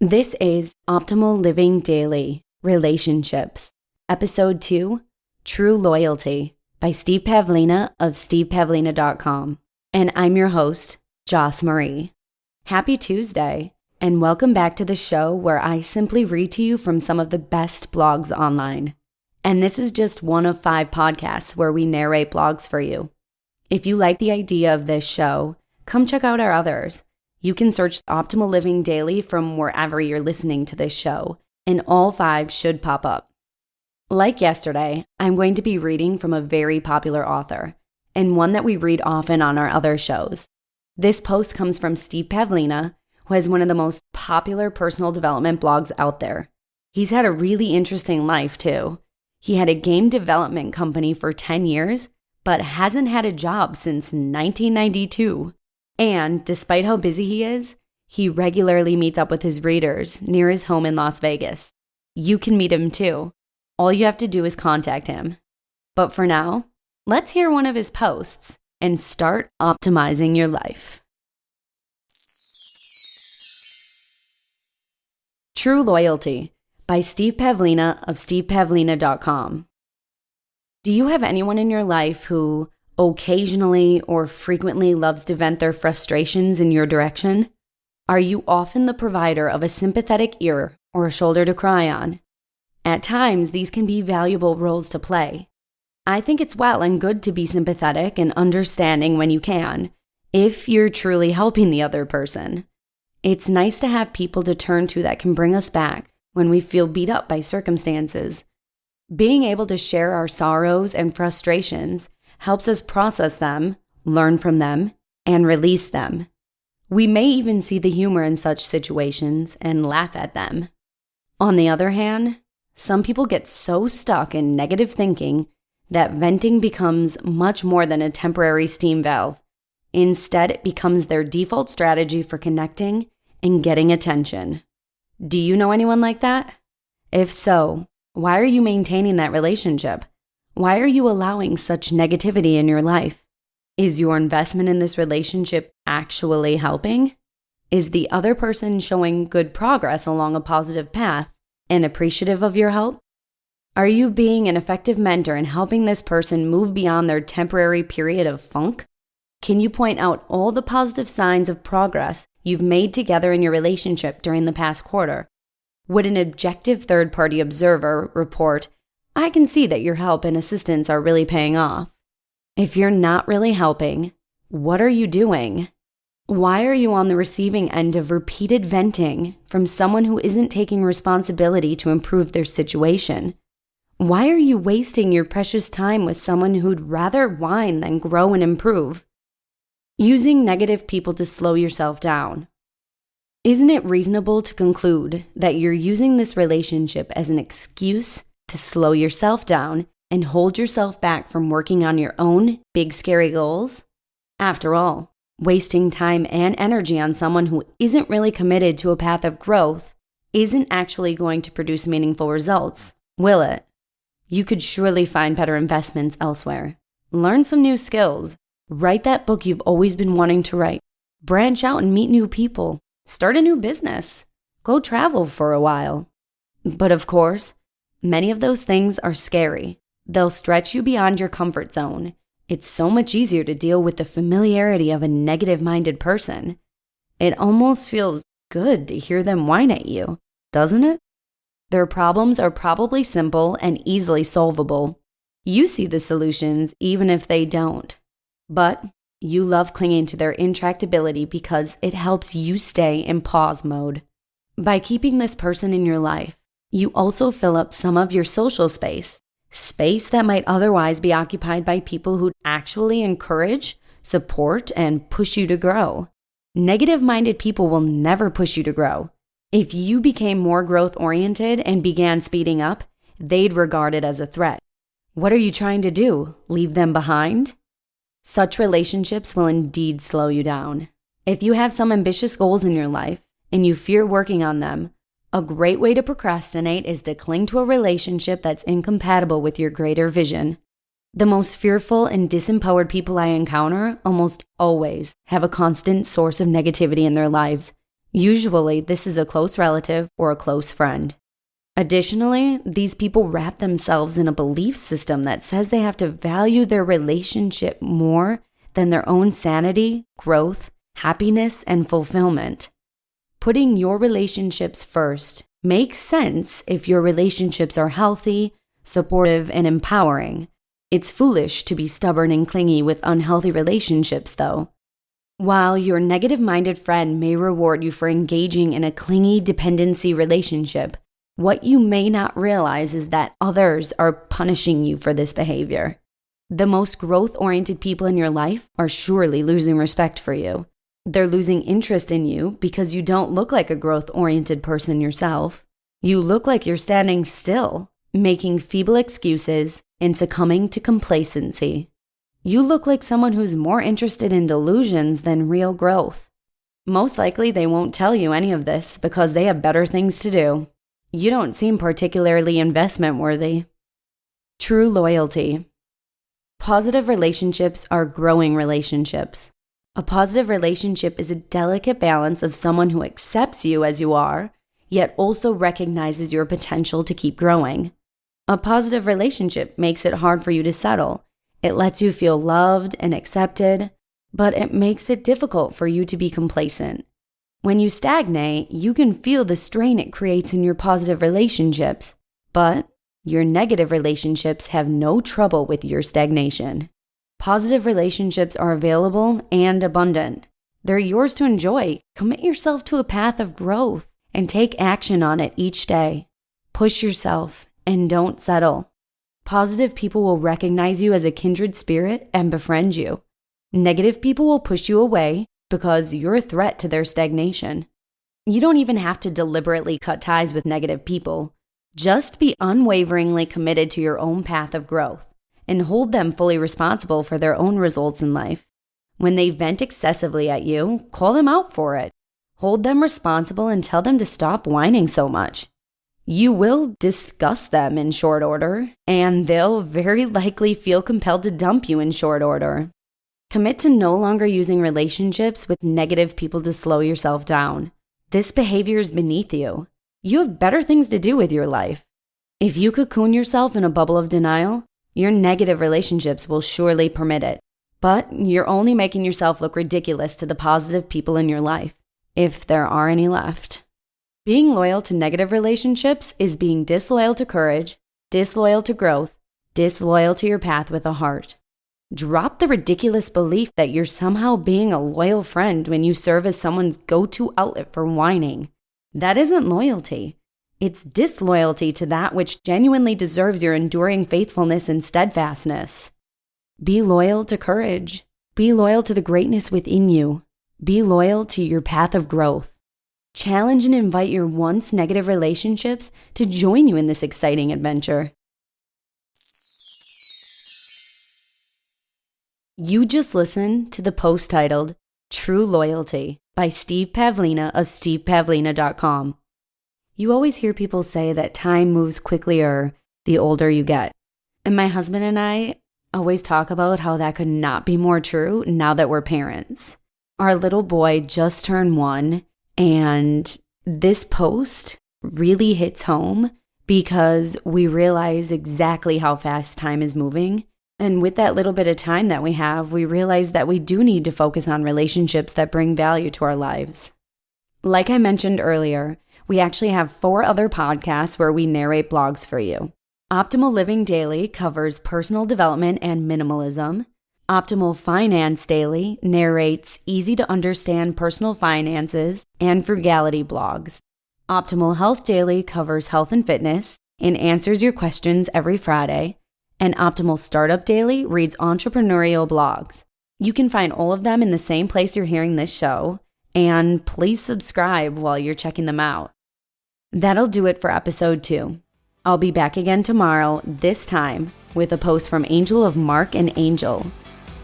This is Optimal Living Daily, Relationships, Episode 2, True Loyalty by Steve Pavlina of stevepavlina.com. And I'm your host, Joss Marie. Happy Tuesday, and welcome back to the show where I simply read to you from some of the best blogs online. And this is just one of 5 podcasts where we narrate blogs for you. If you like the idea of this show, come check out our others. You can search Optimal Living Daily from wherever you're listening to this show, and all 5 should pop up. Like yesterday, I'm going to be reading from a very popular author, and one that we read often on our other shows. This post comes from Steve Pavlina, who has one of the most popular personal development blogs out there. He's had a really interesting life, too. He had a game development company for 10 years, but hasn't had a job since 1992. And despite how busy he is, he regularly meets up with his readers near his home in Las Vegas. You can meet him too. All you have to do is contact him. But for now, let's hear one of his posts and start optimizing your life. True Loyalty by Steve Pavlina of stevepavlina.com. Do you have anyone in your life who occasionally or frequently loves to vent their frustrations in your direction? Are you often the provider of a sympathetic ear or a shoulder to cry on? At times, these can be valuable roles to play. I think it's well and good to be sympathetic and understanding when you can, if you're truly helping the other person. It's nice to have people to turn to that can bring us back when we feel beat up by circumstances. Being able to share our sorrows and frustrations helps us process them, learn from them, and release them. We may even see the humor in such situations and laugh at them. On the other hand, some people get so stuck in negative thinking that venting becomes much more than a temporary steam valve. Instead, it becomes their default strategy for connecting and getting attention. Do you know anyone like that? If so, why are you maintaining that relationship? Why are you allowing such negativity in your life? Is your investment in this relationship actually helping? Is the other person showing good progress along a positive path and appreciative of your help? Are you being an effective mentor in helping this person move beyond their temporary period of funk? Can you point out all the positive signs of progress you've made together in your relationship during the past quarter? Would an objective third-party observer report, "I can see that your help and assistance are really paying off"? If you're not really helping, what are you doing? Why are you on the receiving end of repeated venting from someone who isn't taking responsibility to improve their situation? Why are you wasting your precious time with someone who'd rather whine than grow and improve? Using negative people to slow yourself down. Isn't it reasonable to conclude that you're using this relationship as an excuse to slow yourself down and hold yourself back from working on your own big scary goals? After all, wasting time and energy on someone who isn't really committed to a path of growth isn't actually going to produce meaningful results, will it? You could surely find better investments elsewhere. Learn some new skills. Write that book you've always been wanting to write. Branch out and meet new people. Start a new business. Go travel for a while. But of course, many of those things are scary. They'll stretch you beyond your comfort zone. It's so much easier to deal with the familiarity of a negative-minded person. It almost feels good to hear them whine at you, doesn't it? Their problems are probably simple and easily solvable. You see the solutions even if they don't. But you love clinging to their intractability because it helps you stay in pause mode. By keeping this person in your life, you also fill up some of your social space that might otherwise be occupied by people who actually encourage, support, and push you to grow. Negative-minded people will never push you to grow. If you became more growth-oriented and began speeding up, they'd regard it as a threat. What are you trying to do? Leave them behind? Such relationships will indeed slow you down. If you have some ambitious goals in your life and you fear working on them, a great way to procrastinate is to cling to a relationship that's incompatible with your greater vision. The most fearful and disempowered people I encounter almost always have a constant source of negativity in their lives, Usually, this is a close relative or a close friend. Additionally, these people wrap themselves in a belief system that says they have to value their relationship more than their own sanity, growth, happiness, and fulfillment. Putting your relationships first makes sense if your relationships are healthy, supportive, and empowering. It's foolish to be stubborn and clingy with unhealthy relationships, though. While your negative-minded friend may reward you for engaging in a clingy dependency relationship, what you may not realize is that others are punishing you for this behavior. The most growth-oriented people in your life are surely losing respect for you. They're losing interest in you because you don't look like a growth-oriented person yourself. You look like you're standing still, making feeble excuses, and succumbing to complacency. You look like someone who's more interested in delusions than real growth. Most likely they won't tell you any of this because they have better things to do. You don't seem particularly investment worthy. True loyalty. Positive relationships are growing relationships. A positive relationship is a delicate balance of someone who accepts you as you are, yet also recognizes your potential to keep growing. A positive relationship makes it hard for you to settle. It lets you feel loved and accepted, but it makes it difficult for you to be complacent. When you stagnate, you can feel the strain it creates in your positive relationships, but your negative relationships have no trouble with your stagnation. Positive relationships are available and abundant. They're yours to enjoy. Commit yourself to a path of growth and take action on it each day. Push yourself and don't settle. Positive people will recognize you as a kindred spirit and befriend you. Negative people will push you away because you're a threat to their stagnation. You don't even have to deliberately cut ties with negative people. Just be unwaveringly committed to your own path of growth and hold them fully responsible for their own results in life. When they vent excessively at you, call them out for it. Hold them responsible and tell them to stop whining so much. You will disgust them in short order, and they'll very likely feel compelled to dump you in short order. Commit to no longer using relationships with negative people to slow yourself down. This behavior is beneath you. You have better things to do with your life. If you cocoon yourself in a bubble of denial, your negative relationships will surely permit it. But you're only making yourself look ridiculous to the positive people in your life, if there are any left. Being loyal to negative relationships is being disloyal to courage, disloyal to growth, disloyal to your path with a heart. Drop the ridiculous belief that you're somehow being a loyal friend when you serve as someone's go-to outlet for whining. That isn't loyalty. It's disloyalty to that which genuinely deserves your enduring faithfulness and steadfastness. Be loyal to courage. Be loyal to the greatness within you. Be loyal to your path of growth. Challenge and invite your once negative relationships to join you in this exciting adventure. You just listened to the post titled True Loyalty by Steve Pavlina of stevepavlina.com. You always hear people say that time moves quicker the older you get. And my husband and I always talk about how that could not be more true now that we're parents. Our little boy just turned 1, and this post really hits home because we realize exactly how fast time is moving. And with that little bit of time that we have, we realize that we do need to focus on relationships that bring value to our lives. Like I mentioned earlier, we actually have 4 other podcasts where we narrate blogs for you. Optimal Living Daily covers personal development and minimalism. Optimal Finance Daily narrates easy-to-understand personal finances and frugality blogs. Optimal Health Daily covers health and fitness and answers your questions every Friday. And Optimal Startup Daily reads entrepreneurial blogs. You can find all of them in the same place you're hearing this show, and please subscribe while you're checking them out. That'll do it for episode 2. I'll be back again tomorrow, this time, with a post from Angel of Mark and Angel.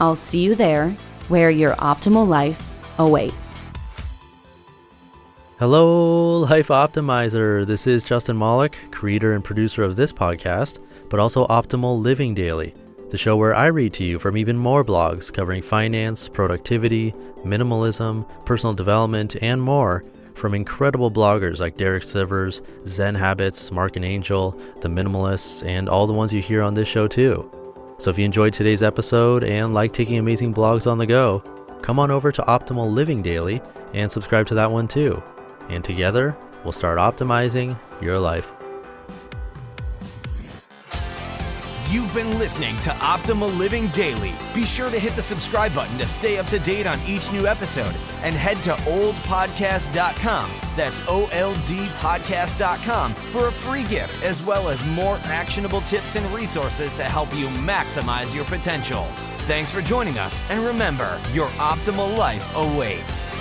I'll see you there, where your optimal life awaits. Hello, Life Optimizer. This is Justin Malik, creator and producer of this podcast, but also Optimal Living Daily, the show where I read to you from even more blogs covering finance, productivity, minimalism, personal development, and more, from incredible bloggers like Derek Sivers, Zen Habits, Mark and Angel, The Minimalists, and all the ones you hear on this show too. So if you enjoyed today's episode and like taking amazing blogs on the go, come on over to Optimal Living Daily and subscribe to that one too. And together, we'll start optimizing your life. You've been listening to Optimal Living Daily. Be sure to hit the subscribe button to stay up to date on each new episode and head to oldpodcast.com. That's OLDpodcast.com for a free gift as well as more actionable tips and resources to help you maximize your potential. Thanks for joining us, and remember, your optimal life awaits.